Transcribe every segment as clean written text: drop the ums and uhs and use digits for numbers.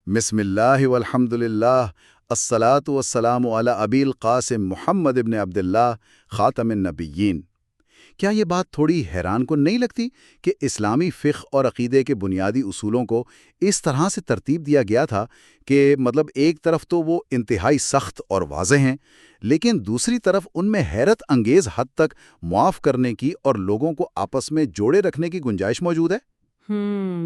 بسم اللہ والحمد للہ الصلاۃ والسلام علی ابی القاسم محمد ابن عبداللہ خاتم النبیین۔ کیا یہ بات تھوڑی حیران کن نہیں لگتی کہ اسلامی فقہ اور عقیدے کے بنیادی اصولوں کو اس طرح سے ترتیب دیا گیا تھا کہ ایک طرف تو وہ انتہائی سخت اور واضح ہیں، لیکن دوسری طرف ان میں حیرت انگیز حد تک معاف کرنے کی اور لوگوں کو آپس میں جوڑے رکھنے کی گنجائش موجود ہے؟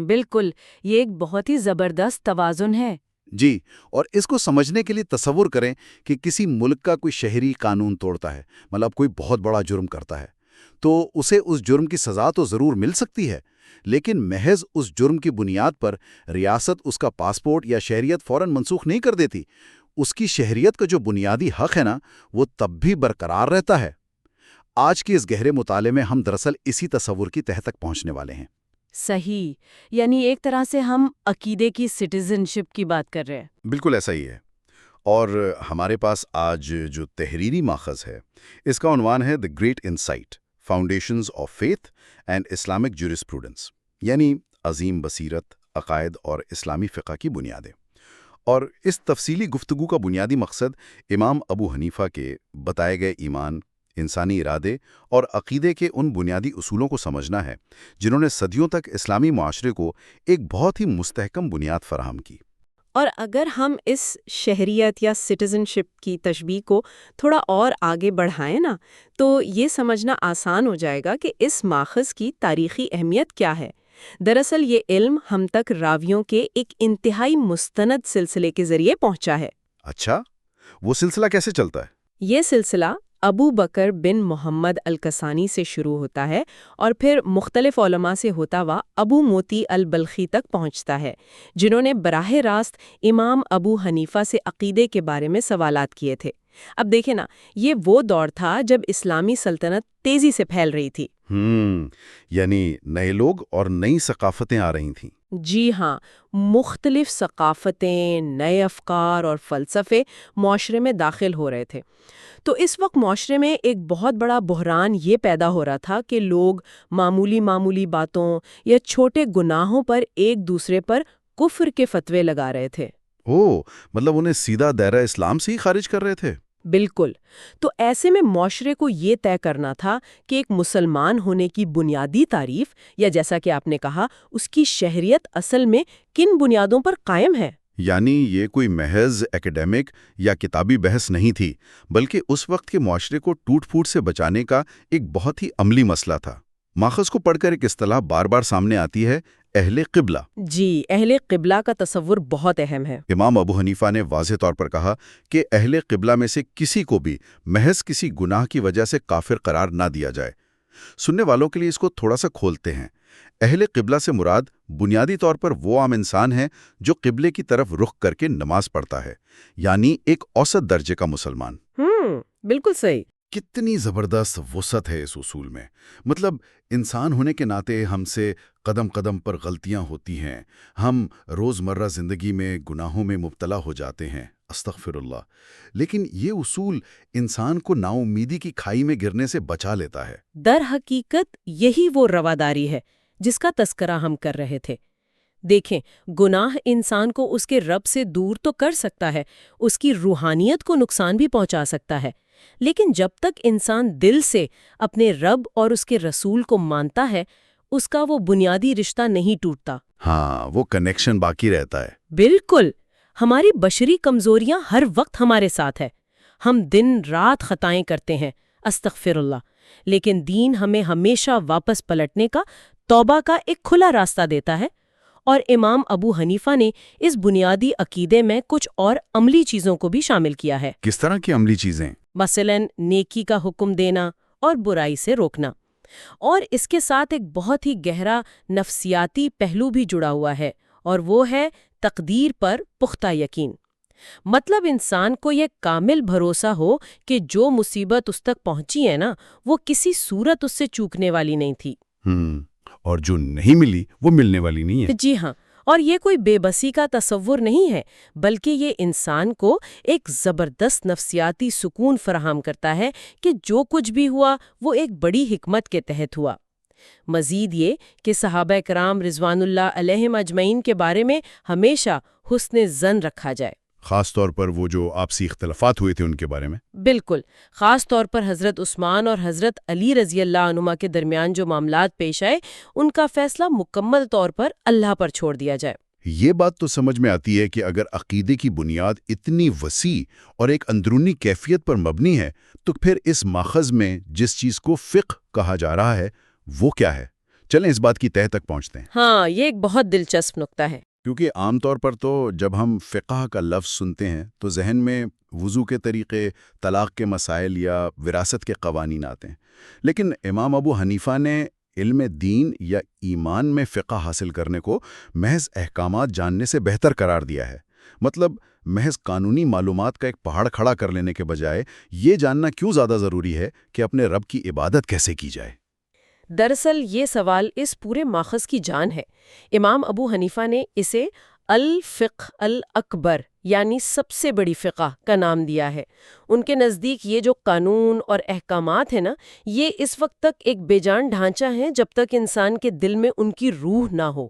بالکل، یہ ایک بہت ہی زبردست توازن ہے۔ جی، اور اس کو سمجھنے کے لیے تصور کریں کہ کسی ملک کا کوئی شہری قانون توڑتا ہے، کوئی بہت بڑا جرم کرتا ہے، تو اسے اس جرم کی سزا تو ضرور مل سکتی ہے، لیکن محض اس جرم کی بنیاد پر ریاست اس کا پاسپورٹ یا شہریت فوراً منسوخ نہیں کر دیتی۔ اس کی شہریت کا جو بنیادی حق ہے وہ تب بھی برقرار رہتا ہے۔ آج کے اس گہرے مطالعے میں ہم دراصل اسی تصور کی تہہ تک پہنچنے والے ہیں۔ صحیح، یعنی ایک طرح سے ہم عقیدے کی سٹیزن شپ کی بات کر رہے ہیں۔ بالکل ایسا ہی ہے، اور ہمارے پاس آج جو تحریری ماخذ ہے اس کا عنوان ہے the great insight, foundations of faith and Islamic jurisprudence, یعنی عظیم بصیرت، عقائد اور اسلامی فقہ کی بنیادیں۔ اور اس تفصیلی گفتگو کا بنیادی مقصد امام ابو حنیفہ کے بتائے گئے ایمان، انسانی ارادے اور عقیدے کے ان بنیادی اصولوں کو سمجھنا ہے جنہوں نے صدیوں تک اسلامی معاشرے کو ایک بہت ہی مستحکم بنیاد فراہم کی۔ اور اگر ہم اس شہریت یا سٹیزن شپ کی تشبیہ کو تھوڑا اور آگے بڑھائیں تو یہ سمجھنا آسان ہو جائے گا کہ اس ماخذ کی تاریخی اہمیت کیا ہے۔ دراصل یہ علم ہم تک راویوں کے ایک انتہائی مستند سلسلے کے ذریعے پہنچا ہے۔ اچھا، وہ سلسلہ کیسے چلتا ہے؟ یہ سلسلہ ابو بکر بن محمد الکسانی سے شروع ہوتا ہے اور پھر مختلف علماء سے ہوتا ہوا ابو موتی البلخی تک پہنچتا ہے، جنہوں نے براہ راست امام ابو حنیفہ سے عقیدے کے بارے میں سوالات کیے تھے۔ اب دیکھیں یہ وہ دور تھا جب اسلامی سلطنت تیزی سے پھیل رہی تھی۔ یعنی نئے لوگ اور نئی ثقافتیں آ رہی تھیں۔ جی ہاں، مختلف ثقافتیں، نئے افکار اور فلسفے معاشرے میں داخل ہو رہے تھے۔ تو اس وقت معاشرے میں ایک بہت بڑا بحران یہ پیدا ہو رہا تھا کہ لوگ معمولی باتوں یا چھوٹے گناہوں پر ایک دوسرے پر کفر کے فتوے لگا رہے تھے۔ انہیں سیدھا دائرہ اسلام سے ہی خارج کر رہے تھے۔ بالکل، تو ایسے میں معاشرے کو یہ طے کرنا تھا کہ ایک مسلمان ہونے کی بنیادی تعریف، یا جیسا کہ آپ نے کہا اس کی شہریت اصل میں کن بنیادوں پر قائم ہے۔ یعنی یہ کوئی محض ایکیڈیمک یا کتابی بحث نہیں تھی، بلکہ اس وقت کے معاشرے کو ٹوٹ پھوٹ سے بچانے کا ایک بہت ہی عملی مسئلہ تھا۔ ماخذ کو پڑھ کر ایک اصطلاح بار بار سامنے آتی ہے، اہل قبلہ۔ جی، اہل قبلہ کا تصور بہت اہم ہے۔ امام ابو حنیفہ نے واضح طور پر کہا کہ اہل قبلہ میں سے کسی کو بھی محض کسی گناہ کی وجہ سے کافر قرار نہ دیا جائے۔ سننے والوں کے لیے اس کو تھوڑا سا کھولتے ہیں۔ اہل قبلہ سے مراد بنیادی طور پر وہ عام انسان ہے جو قبلے کی طرف رخ کر کے نماز پڑھتا ہے، یعنی ایک اوسط درجے کا مسلمان۔ بالکل صحیح۔ کتنی زبردست وسعت ہے اس اصول میں۔ انسان ہونے کے ناطے ہم سے قدم قدم پر غلطیاں ہوتی ہیں، ہم روزمرہ زندگی میں گناہوں میں مبتلا ہو جاتے ہیں، استغفر اللہ، لیکن یہ اصول انسان کو نا امیدی کی کھائی میں گرنے سے بچا لیتا ہے۔ در حقیقت یہی وہ رواداری ہے جس کا تذکرہ ہم کر رہے تھے۔ دیکھیں، گناہ انسان کو اس کے رب سے دور تو کر سکتا ہے، اس کی روحانیت کو نقصان بھی پہنچا سکتا ہے، لیکن جب تک انسان دل سے اپنے رب اور اس کے رسول کو مانتا ہے، اس کا وہ بنیادی رشتہ نہیں ٹوٹتا۔ ہاں، وہ کنیکشن باقی رہتا ہے۔ بالکل، ہماری بشری کمزوریاں ہر وقت ہمارے ساتھ ہے، ہم دن رات خطائیں کرتے ہیں، استغفر اللہ، لیکن دین ہمیں ہمیشہ واپس پلٹنے کا، توبہ کا ایک کھلا راستہ دیتا ہے۔ اور امام ابو حنیفہ نے اس بنیادی عقیدے میں کچھ اور عملی چیزوں کو بھی شامل کیا ہے۔ کس طرح کی عملی چیزیں؟ مثلاً نیکی کا حکم دینا اور برائی سے روکنا، اور اس کے ساتھ ایک بہت ہی گہرا نفسیاتی پہلو بھی جڑا ہوا ہے، اور وہ ہے تقدیر پر پختہ یقین۔ انسان کو یہ کامل بھروسہ ہو کہ جو مصیبت اس تک پہنچی ہے وہ کسی صورت اس سے چوکنے والی نہیں تھی، اور جو نہیں ملی وہ ملنے والی نہیں ہے۔ جی ہاں، اور یہ کوئی بے بسی کا تصور نہیں ہے، بلکہ یہ انسان کو ایک زبردست نفسیاتی سکون فراہم کرتا ہے کہ جو کچھ بھی ہوا وہ ایک بڑی حکمت کے تحت ہوا۔ مزید یہ کہ صحابہ کرام رضوان اللہ علیہم اجمعین کے بارے میں ہمیشہ حسن زن رکھا جائے۔ خاص طور پر وہ جو آپسی اختلافات ہوئے تھے ان کے بارے میں؟ بالکل، خاص طور پر حضرت عثمان اور حضرت علی رضی اللہ عنہما کے درمیان جو معاملات پیش آئے ان کا فیصلہ مکمل طور پر اللہ پر چھوڑ دیا جائے۔ یہ بات تو سمجھ میں آتی ہے کہ اگر عقیدے کی بنیاد اتنی وسیع اور ایک اندرونی کیفیت پر مبنی ہے تو پھر اس ماخذ میں جس چیز کو فقہ کہا جا رہا ہے وہ کیا ہے؟ چلیں اس بات کی تہہ تک پہنچتے ہیں۔ ہاں، یہ ایک بہت دلچسپ نقطہ ہے۔ کیونکہ عام طور پر تو جب ہم فقہ کا لفظ سنتے ہیں تو ذہن میں وضو کے طریقے، طلاق کے مسائل یا وراثت کے قوانین آتے ہیں، لیکن امام ابو حنیفہ نے علم دین یا ایمان میں فقہ حاصل کرنے کو محض احکامات جاننے سے بہتر قرار دیا ہے۔ مطلب محض قانونی معلومات کا ایک پہاڑ کھڑا کر لینے کے بجائے یہ جاننا کیوں زیادہ ضروری ہے کہ اپنے رب کی عبادت کیسے کی جائے۔ دراصل یہ سوال اس پورے ماخذ کی جان ہے۔ امام ابو حنیفہ نے اسے الفقہ الاکبر یعنی سب سے بڑی فقہ کا نام دیا ہے۔ ان کے نزدیک یہ جو قانون اور احکامات ہیں نا، یہ اس وقت تک ایک بے جان ڈھانچہ ہیں جب تک انسان کے دل میں ان کی روح نہ ہو۔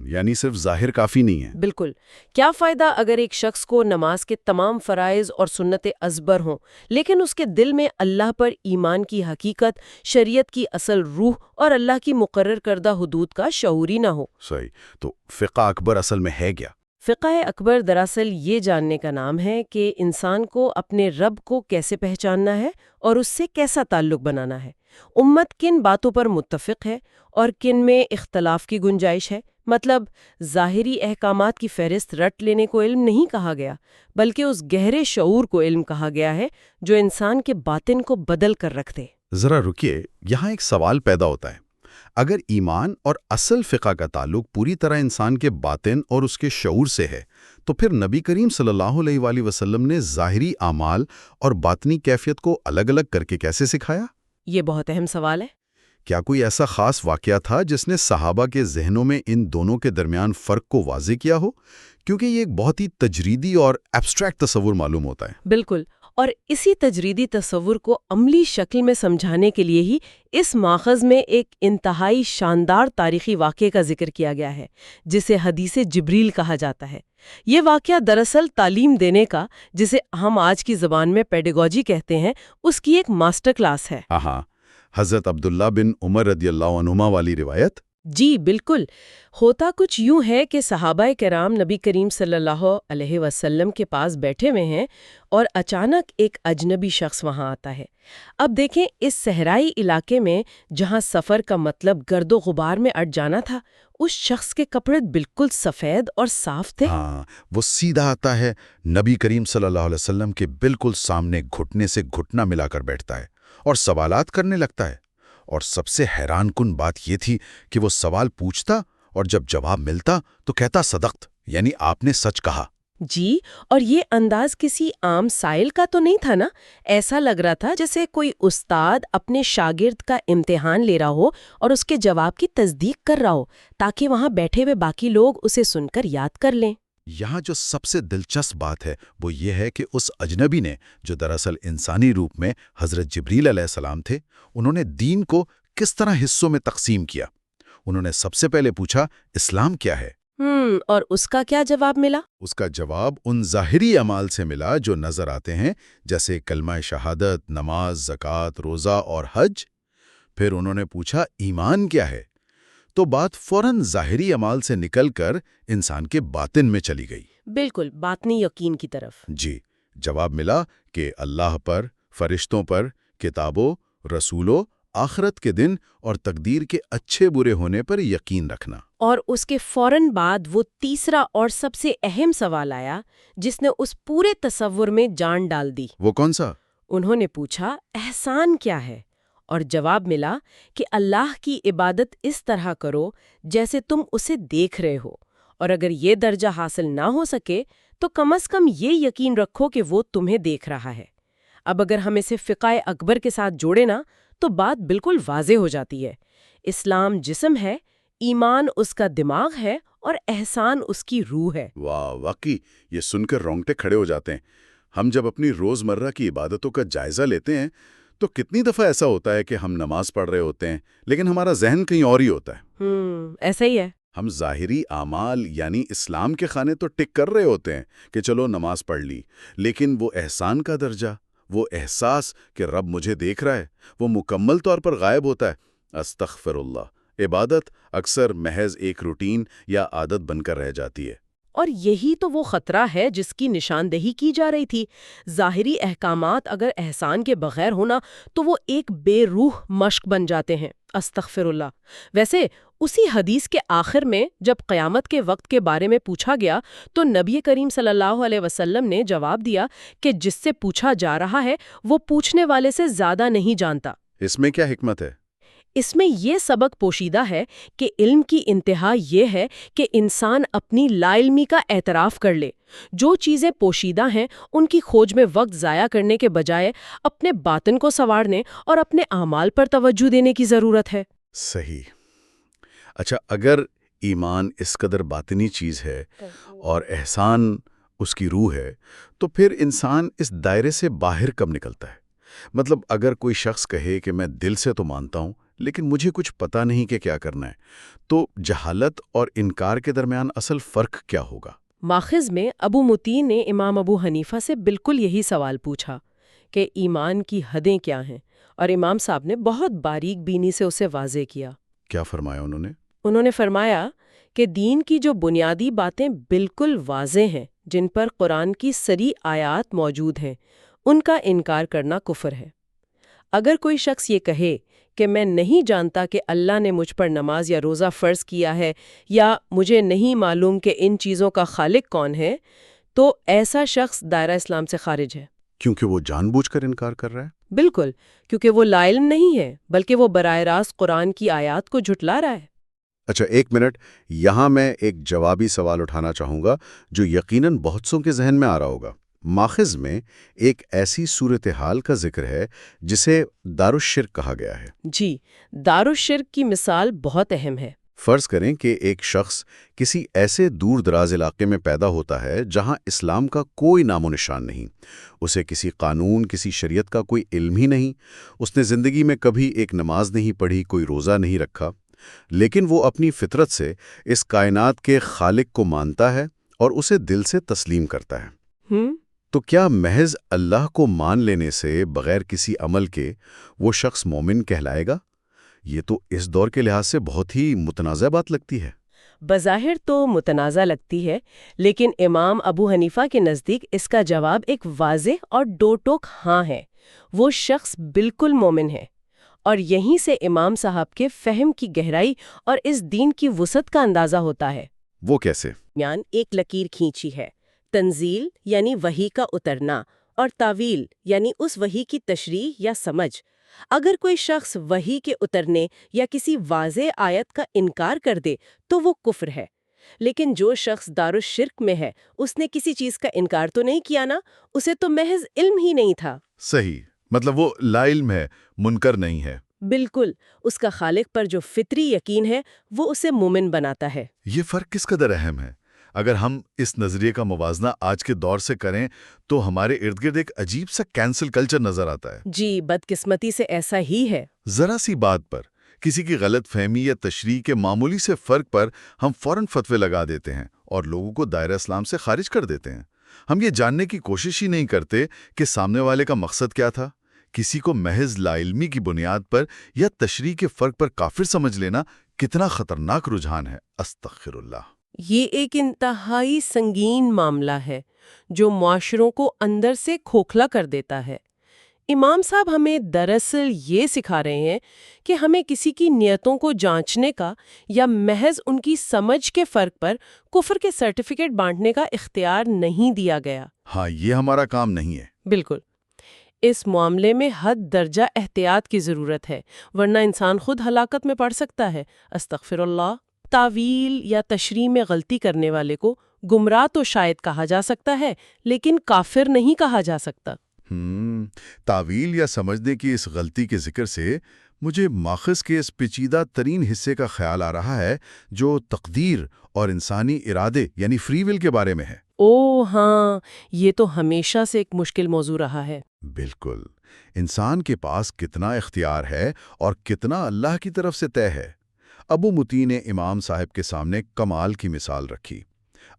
یعنی صرف ظاہر کافی نہیں ہے۔ بالکل۔ کیا فائدہ اگر ایک شخص کو نماز کے تمام فرائض اور سنت ازبر ہوں لیکن اس کے دل میں اللہ پر ایمان کی حقیقت، شریعت کی اصل روح اور اللہ کی مقرر کردہ حدود کا شعور ہی نہ ہو۔ صحیح۔ تو فقہ اکبر اصل میں ہے کیا؟ فقہ اکبر دراصل یہ جاننے کا نام ہے کہ انسان کو اپنے رب کو کیسے پہچاننا ہے اور اس سے کیسا تعلق بنانا ہے، امت کن باتوں پر متفق ہے اور کن میں اختلاف کی گنجائش ہے۔ مطلب ظاہری احکامات کی فہرست رٹ لینے کو علم نہیں کہا گیا، بلکہ اس گہرے شعور کو علم کہا گیا ہے جو انسان کے باطن کو بدل کر رکھ دے۔ ذرا رکیے، یہاں ایک سوال پیدا ہوتا ہے۔ اگر ایمان اور اصل فقہ کا تعلق پوری طرح انسان کے باطن اور اس کے شعور سے ہے تو پھر نبی کریم صلی اللہ علیہ وآلہ وسلم نے ظاہری اعمال اور باطنی کیفیت کو الگ الگ کر کے کیسے سکھایا؟ یہ بہت اہم سوال ہے۔ کیا کوئی ایسا خاص واقعہ تھا جس نے صحابہ کے ذہنوں میں ان دونوں کے درمیان فرق کو واضح کیا ہو؟ کیونکہ یہ ایک بہت ہی تجریدی اور ایبسٹریکٹ تصور معلوم ہوتا ہے۔ بالکل، اور اسی تجریدی تصور کو عملی شکل میں سمجھانے کے لیے ہی اس ماخذ میں ایک انتہائی شاندار تاریخی واقعے کا ذکر کیا گیا ہے جسے حدیث جبریل کہا جاتا ہے۔ یہ واقعہ دراصل تعلیم دینے کا، جسے ہم آج کی زبان میں پیڈاگوجی کہتے ہیں، اس کی ایک ماسٹر کلاس ہے۔ ہاں، حضرت عبداللہ بن عمر رضی اللہ عنہما والی روایت؟ جی بالکل۔ ہوتا کچھ یوں ہے کہ صحابہ کرام نبی کریم صلی اللہ علیہ وسلم کے پاس بیٹھے ہوئے ہیں اور اچانک ایک اجنبی شخص وہاں آتا ہے۔ اب دیکھیں، اس صحرائی علاقے میں جہاں سفر کا مطلب گرد و غبار میں اٹ جانا تھا، اس شخص کے کپڑے بالکل سفید اور صاف تھے۔ ہاں، وہ سیدھا آتا ہے، نبی کریم صلی اللہ علیہ وسلم کے بالکل سامنے گھٹنے سے گھٹنا ملا کر بیٹھتا ہے اور سوالات کرنے لگتا ہے۔ اور سب سے حیران کن بات یہ تھی کہ وہ سوال پوچھتا اور جب جواب ملتا تو کہتا صدقت، یعنی آپ نے سچ کہا۔ جی، اور یہ انداز کسی عام سائل کا تو نہیں تھا نا، ایسا لگ رہا تھا جیسے کوئی استاد اپنے شاگرد کا امتحان لے رہا ہو اور اس کے جواب کی تصدیق کر رہا ہو تاکہ وہاں بیٹھے ہوئے باقی لوگ اسے سن کر یاد کر لیں۔ یہاں جو سب سے دلچسپ بات ہے وہ یہ ہے کہ اس اجنبی نے، جو دراصل انسانی روپ میں حضرت جبریل علیہ السلام تھے، انہوں نے دین کو کس طرح حصوں میں تقسیم کیا۔ انہوں نے سب سے پہلے پوچھا، اسلام کیا ہے؟ اور اس کا کیا جواب ملا؟ اس کا جواب ان ظاہری اعمال سے ملا جو نظر آتے ہیں، جیسے کلمہ شہادت، نماز، زکوٰۃ، روزہ اور حج۔ پھر انہوں نے پوچھا، ایمان کیا ہے؟ تو بات فوراً ظاہری اعمال سے نکل کر انسان کے باطن میں چلی گئی۔ بالکل، باطنی یقین کی طرف۔ جی، جواب ملا کہ اللہ پر، فرشتوں پر، کتابوں، رسولوں، آخرت کے دن اور تقدیر کے اچھے برے ہونے پر یقین رکھنا۔ اور اس کے فوراً بعد وہ تیسرا اور سب سے اہم سوال آیا جس نے اس پورے تصور میں جان ڈال دی۔ وہ کون سا؟ انہوں نے پوچھا، احسان کیا ہے؟ اور جواب ملا کہ اللہ کی عبادت اس طرح کرو جیسے تم اسے دیکھ رہے ہو، اور اگر یہ درجہ حاصل نہ ہو سکے تو کم از کم یہ یقین رکھو کہ وہ تمہیں دیکھ رہا ہے۔ اب اگر ہم اسے فقہ اکبر کے ساتھ جوڑے نا تو بات بالکل واضح ہو جاتی ہے۔ اسلام جسم ہے، ایمان اس کا دماغ ہے اور احسان اس کی روح ہے۔ واہ، واقعی یہ سن کر رونگٹے کھڑے ہو جاتے ہیں۔ ہم جب اپنی روزمرہ کی عبادتوں کا جائزہ لیتے ہیں تو کتنی دفعہ ایسا ہوتا ہے کہ ہم نماز پڑھ رہے ہوتے ہیں لیکن ہمارا ذہن کہیں اور ہی ہوتا ہے۔ ایسا ہی ہے۔ ہم ظاہری اعمال یعنی اسلام کے کھانے تو ٹک کر رہے ہوتے ہیں کہ چلو نماز پڑھ لی، لیکن وہ احسان کا درجہ، وہ احساس کہ رب مجھے دیکھ رہا ہے، وہ مکمل طور پر غائب ہوتا ہے۔ استغفر اللہ، عبادت اکثر محض ایک روٹین یا عادت بن کر رہ جاتی ہے۔ اور یہی تو وہ خطرہ ہے جس کی نشاندہی کی جا رہی تھی۔ ظاہری احکامات اگر احسان کے بغیر ہونا تو وہ ایک بے روح مشق بن جاتے ہیں۔ استغفر اللہ۔ ویسے اسی حدیث کے آخر میں جب قیامت کے وقت کے بارے میں پوچھا گیا تو نبی کریم صلی اللہ علیہ وسلم نے جواب دیا کہ جس سے پوچھا جا رہا ہے وہ پوچھنے والے سے زیادہ نہیں جانتا۔ اس میں کیا حکمت ہے؟ اس میں یہ سبق پوشیدہ ہے کہ علم کی انتہا یہ ہے کہ انسان اپنی لا علمی کا اعتراف کر لے۔ جو چیزیں پوشیدہ ہیں ان کی کھوج میں وقت ضائع کرنے کے بجائے اپنے باطن کو سنوارنے اور اپنے اعمال پر توجہ دینے کی ضرورت ہے۔ صحیح۔ اچھا، اگر ایمان اس قدر باطنی چیز ہے اور احسان اس کی روح ہے، تو پھر انسان اس دائرے سے باہر کب نکلتا ہے؟ مطلب اگر کوئی شخص کہے کہ میں دل سے تو مانتا ہوں لیکن مجھے کچھ پتہ نہیں کہ کیا کرنا ہے، تو جہالت اور انکار کے درمیان اصل فرق کیا ہوگا؟ ماخذ میں ابو متین نے امام ابو حنیفہ سے بالکل یہی سوال پوچھا کہ ایمان کی حدیں کیا ہیں، اور امام صاحب نے بہت باریک بینی سے اسے واضح کیا۔ کیا فرمایا انہوں نے؟ انہوں نے فرمایا کہ دین کی جو بنیادی باتیں بالکل واضح ہیں، جن پر قرآن کی صریح آیات موجود ہیں، ان کا انکار کرنا کفر ہے۔ اگر کوئی شخص یہ کہے کہ میں نہیں جانتا کہ اللہ نے مجھ پر نماز یا روزہ فرض کیا ہے، یا مجھے نہیں معلوم کہ ان چیزوں کا خالق کون ہے، تو ایسا شخص دائرہ اسلام سے خارج ہے۔ کیونکہ وہ جان بوجھ کر انکار کر رہا ہے؟ بالکل، کیونکہ وہ لا علم نہیں ہے بلکہ وہ براہ راست قرآن کی آیات کو جھٹلا رہا ہے۔ اچھا، ایک منٹ، یہاں میں ایک جوابی سوال اٹھانا چاہوں گا جو یقیناً بہت سوں کے ذہن میں آ رہا ہوگا۔ ماخذ میں ایک ایسی صورتحال کا ذکر ہے جسے دارالشرک کہا گیا ہے۔ جی، دارالشرک کی مثال بہت اہم ہے۔ فرض کریں کہ ایک شخص کسی ایسے دور دراز علاقے میں پیدا ہوتا ہے جہاں اسلام کا کوئی نام و نشان نہیں، اسے کسی قانون، کسی شریعت کا کوئی علم ہی نہیں، اس نے زندگی میں کبھی ایک نماز نہیں پڑھی، کوئی روزہ نہیں رکھا، لیکن وہ اپنی فطرت سے اس کائنات کے خالق کو مانتا ہے اور اسے دل سے تسلیم کرتا ہے۔ تو کیا محض اللہ کو مان لینے سے بغیر کسی عمل کے وہ شخص مومن کہلائے گا؟ یہ تو اس دور کے لحاظ سے بہت ہی متنازع بات لگتی ہے۔ بظاہر تو متنازع لگتی ہے، لیکن امام ابو حنیفہ کے نزدیک اس کا جواب ایک واضح اور دو ٹوک ہاں ہے۔ وہ شخص بالکل مومن ہے، اور یہیں سے امام صاحب کے فہم کی گہرائی اور اس دین کی وسعت کا اندازہ ہوتا ہے۔ وہ کیسے؟ ایک لکیر کھینچی ہے۔ تنزیل یعنی وحی کا اترنا، اور تاویل یعنی اس وحی کی تشریح یا سمجھ۔ اگر کوئی شخص وحی کے اترنے یا کسی واضح آیت کا انکار کر دے تو وہ کفر ہے، لیکن جو شخص دارالشرک میں ہے اس نے کسی چیز کا انکار تو نہیں کیا نا، اسے تو محض علم ہی نہیں تھا۔ صحیح، مطلب وہ لا علم ہے، منکر نہیں ہے۔ بالکل، اس کا خالق پر جو فطری یقین ہے وہ اسے مومن بناتا ہے۔ یہ فرق کس قدر اہم ہے؟ اگر ہم اس نظریے کا موازنہ آج کے دور سے کریں تو ہمارے ارد گرد ایک عجیب سا کینسل کلچر نظر آتا ہے۔ جی، بدقسمتی سے ایسا ہی ہے۔ ذرا سی بات پر، کسی کی غلط فہمی یا تشریح کے معمولی سے فرق پر ہم فوراً فتوے لگا دیتے ہیں اور لوگوں کو دائرہ اسلام سے خارج کر دیتے ہیں۔ ہم یہ جاننے کی کوشش ہی نہیں کرتے کہ سامنے والے کا مقصد کیا تھا۔ کسی کو محض لا علمی کی بنیاد پر یا تشریح کے فرق پر کافر سمجھ لینا کتنا خطرناک رجحان ہے۔ استغفر اللہ۔ یہ ایک انتہائی سنگین معاملہ ہے جو معاشروں کو اندر سے کھوکھلا کر دیتا ہے۔ امام صاحب ہمیں دراصل یہ سکھا رہے ہیں کہ ہمیں کسی کی نیتوں کو جانچنے کا یا محض ان کی سمجھ کے فرق پر کفر کے سرٹیفکیٹ بانٹنے کا اختیار نہیں دیا گیا۔ ہاں، یہ ہمارا کام نہیں ہے۔ بالکل، اس معاملے میں حد درجہ احتیاط کی ضرورت ہے، ورنہ انسان خود ہلاکت میں پڑ سکتا ہے۔ استغفر اللہ۔ تاویل یا تشریح میں غلطی کرنے والے کو گمراہ تو شاید کہا جا سکتا ہے، لیکن کافر نہیں کہا جا سکتا۔ تاویل یا سمجھنے کی اس غلطی کے ذکر سے مجھے ماخذ کے اس پیچیدہ ترین حصے کا خیال آ رہا ہے جو تقدیر اور انسانی ارادے یعنی فری ول کے بارے میں ہے۔ ہاں، یہ تو ہمیشہ سے ایک مشکل موضوع رہا ہے۔ بالکل، انسان کے پاس کتنا اختیار ہے اور کتنا اللہ کی طرف سے طے ہے۔ ابو متی نے امام صاحب کے سامنے کمال کی مثال رکھی۔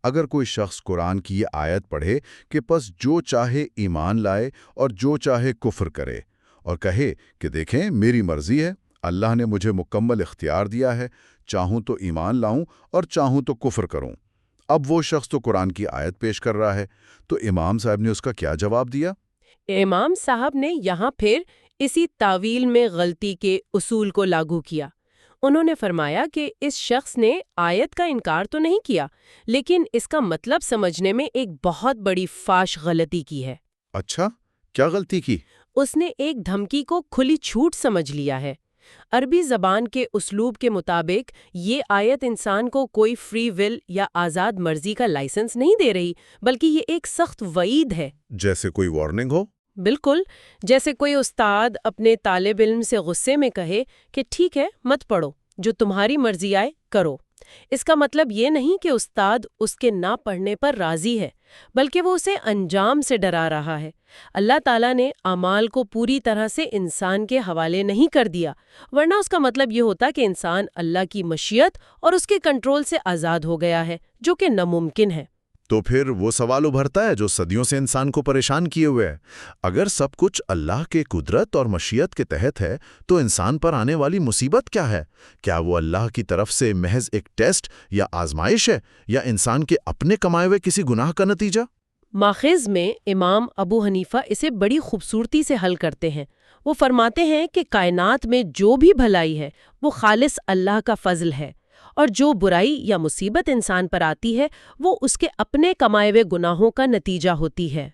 اگر کوئی شخص قرآن کی یہ آیت پڑھے کہ پس جو چاہے ایمان لائے اور جو چاہے کفر کرے، اور کہے کہ دیکھیں میری مرضی ہے، اللہ نے مجھے مکمل اختیار دیا ہے، چاہوں تو ایمان لاؤں اور چاہوں تو کفر کروں۔ اب وہ شخص تو قرآن کی آیت پیش کر رہا ہے، تو امام صاحب نے اس کا کیا جواب دیا؟ امام صاحب نے یہاں پھر اسی تعویل میں غلطی کے اصول کو لاگو کیا۔ انہوں نے فرمایا کہ اس شخص نے آیت کا انکار تو نہیں کیا، لیکن اس کا مطلب سمجھنے میں ایک بہت بڑی فاش غلطی کی ہے۔ اچھا، کیا غلطی کی؟ اس نے ایک دھمکی کو کھلی چھوٹ سمجھ لیا ہے۔ عربی زبان کے اسلوب کے مطابق یہ آیت انسان کو کوئی فری ول یا آزاد مرضی کا لائسنس نہیں دے رہی، بلکہ یہ ایک سخت وعید ہے۔ جیسے کوئی وارننگ ہو؟ بالکل، جیسے کوئی استاد اپنے طالب علم سے غصے میں کہے کہ ٹھیک ہے مت پڑھو، جو تمہاری مرضی آئے کرو۔ اس کا مطلب یہ نہیں کہ استاد اس کے نہ پڑھنے پر راضی ہے، بلکہ وہ اسے انجام سے ڈرا رہا ہے۔ اللہ تعالیٰ نے اعمال کو پوری طرح سے انسان کے حوالے نہیں کر دیا، ورنہ اس کا مطلب یہ ہوتا کہ انسان اللہ کی مشیت اور اس کے کنٹرول سے آزاد ہو گیا ہے، جو کہ ناممکن ہے۔ تو پھر وہ سوال ابھرتا ہے جو صدیوں سے انسان کو پریشان کیے ہوئے ہے۔ اگر سب کچھ اللہ کے قدرت اور مشیت کے تحت ہے تو انسان پر آنے والی مصیبت کیا ہے؟ کیا وہ اللہ کی طرف سے محض ایک ٹیسٹ یا آزمائش ہے، یا انسان کے اپنے کمائے ہوئے کسی گناہ کا نتیجہ؟ ماخذ میں امام ابو حنیفہ اسے بڑی خوبصورتی سے حل کرتے ہیں۔ وہ فرماتے ہیں کہ کائنات میں جو بھی بھلائی ہے وہ خالص اللہ کا فضل ہے، اور جو برائی یا مصیبت انسان پر آتی ہے وہ اس کے اپنے کمائے ہوئے گناہوں کا نتیجہ ہوتی ہے۔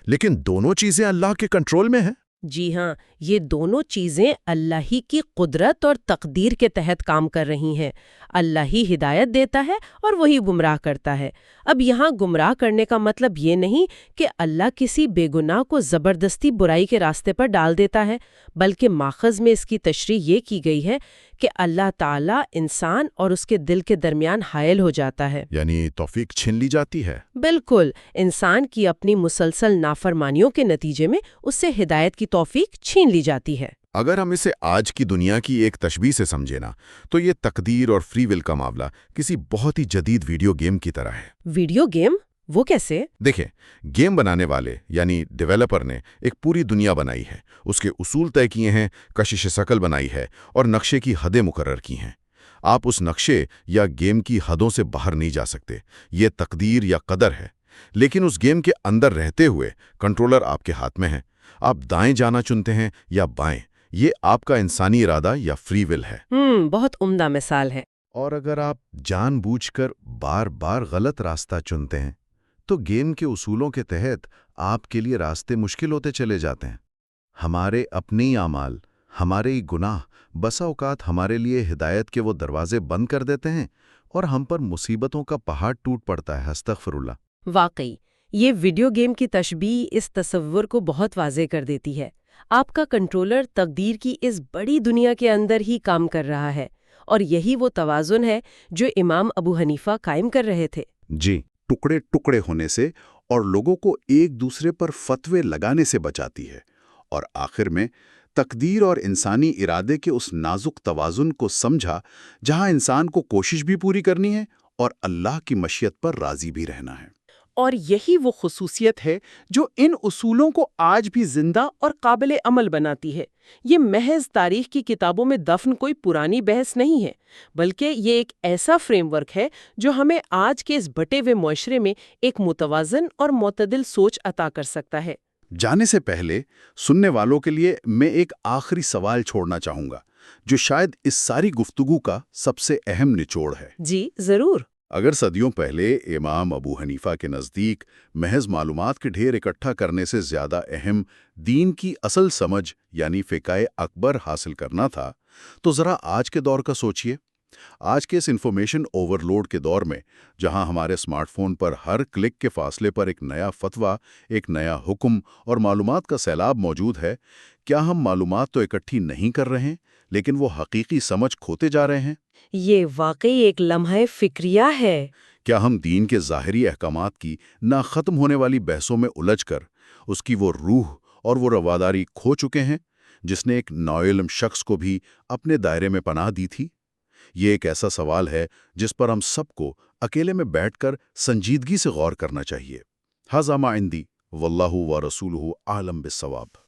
لیکن دونوں چیزیں اللہ کے کنٹرول میں ہیں۔ جی ہاں، یہ دونوں چیزیں اللہ ہی کی قدرت اور تقدیر کے تحت کام کر رہی ہیں۔ اللہ ہی ہدایت دیتا ہے اور وہی گمراہ کرتا ہے۔ اب یہاں گمراہ کرنے کا مطلب یہ نہیں کہ اللہ کسی بے گناہ کو زبردستی برائی کے راستے پر ڈال دیتا ہے، بلکہ ماخذ میں اس کی تشریح یہ کی گئی ہے کہ اللہ تعالیٰ انسان اور اس کے دل کے درمیان حائل ہو جاتا ہے۔ یعنی توفیق چھین لی جاتی ہے۔ بالکل، انسان کی اپنی مسلسل نافرمانیوں کے نتیجے میں اس سے ہدایت کی توفیق چھین لی جاتی ہے۔ اگر ہم اسے آج کی دنیا کی ایک تشبیہ سے سمجھے نا، تو یہ تقدیر اور فری ول کا معاملہ کسی بہت ہی جدید ویڈیو گیم کی طرح ہے۔ Video game? وہ کیسے؟ دیکھیں، گیم بنانے والے یعنی ڈیولپر نے ایک پوری دنیا بنائی ہے، اس کے اصول طے کیے ہیں، کشش شکل بنائی ہے اور نقشے کی حدیں مقرر کی ہیں۔ آپ اس نقشے یا گیم کی حدوں سے باہر نہیں جا سکتے، یہ تقدیر یا قدر ہے۔ لیکن اس گیم کے اندر رہتے ہوئے کنٹرولر آپ کے ہاتھ میں ہے۔ آپ دائیں جانا چنتے ہیں یا بائیں، یہ آپ کا انسانی ارادہ یا فری ول ہے۔ بہت عمدہ مثال ہے۔ اور اگر آپ جان بوجھ کر بار بار غلط راستہ چنتے ہیں تو گیم کے اصولوں کے تحت آپ کے لیے راستے مشکل ہوتے چلے جاتے ہیں۔ ہمارے اپنے اعمال، ہمارے گناہ بسا اوقات ہمارے لیے ہدایت کے وہ دروازے بند کر دیتے ہیں اور ہم پر مصیبتوں کا پہاڑ ٹوٹ پڑتا ہے۔ استغفر اللہ۔ واقعی یہ ویڈیو گیم کی تشبیہ اس تصور کو بہت واضح کر دیتی ہے۔ آپ کا کنٹرولر تقدیر کی اس بڑی دنیا کے اندر ہی کام کر رہا ہے، اور یہی وہ توازن ہے جو امام ابو حنیفہ قائم کر رہے تھے۔ جی، ٹکڑے ٹکڑے ہونے سے اور لوگوں کو ایک دوسرے پر فتوے لگانے سے بچاتی ہے، اور آخر میں تقدیر اور انسانی ارادے کے اس نازک توازن کو سمجھا جہاں انسان کو کوشش بھی پوری کرنی ہے اور اللہ کی مشیت پر راضی بھی رہنا ہے۔ اور یہی وہ خصوصیت ہے جو ان اصولوں کو آج بھی زندہ اور قابل عمل بناتی ہے۔ یہ محض تاریخ کی کتابوں میں دفن کوئی پرانی بحث نہیں ہے، بلکہ یہ ایک ایسا فریم ورک ہے جو ہمیں آج کے اس بٹے ہوئے معاشرے میں ایک متوازن اور معتدل سوچ عطا کر سکتا ہے۔ جانے سے پہلے سننے والوں کے لیے میں ایک آخری سوال چھوڑنا چاہوں گا جو شاید اس ساری گفتگو کا سب سے اہم نچوڑ ہے۔ جی ضرور۔ اگر صدیوں پہلے امام ابو حنیفہ کے نزدیک محض معلومات کے ڈھیر اکٹھا کرنے سے زیادہ اہم دین کی اصل سمجھ یعنی فقہ اکبر حاصل کرنا تھا، تو ذرا آج کے دور کا سوچئے۔ آج کے اس انفارمیشن اوورلوڈ کے دور میں جہاں ہمارے اسمارٹ فون پر ہر کلک کے فاصلے پر ایک نیا فتویٰ، ایک نیا حکم اور معلومات کا سیلاب موجود ہے، کیا ہم معلومات تو اکٹھی نہیں کر رہے ہیں لیکن وہ حقیقی سمجھ کھوتے جا رہے ہیں؟ یہ واقعی ایک لمحہ فکریہ ہے۔ کیا ہم دین کے ظاہری احکامات کی نہ ختم ہونے والی بحثوں میں الجھ کر اس کی وہ روح اور وہ رواداری کھو چکے ہیں جس نے ایک ناعلم شخص کو بھی اپنے دائرے میں پناہ دی تھی؟ یہ ایک ایسا سوال ہے جس پر ہم سب کو اکیلے میں بیٹھ کر سنجیدگی سے غور کرنا چاہیے۔ ھذا ما عندی واللہ ورسولہ اعلم بالصواب۔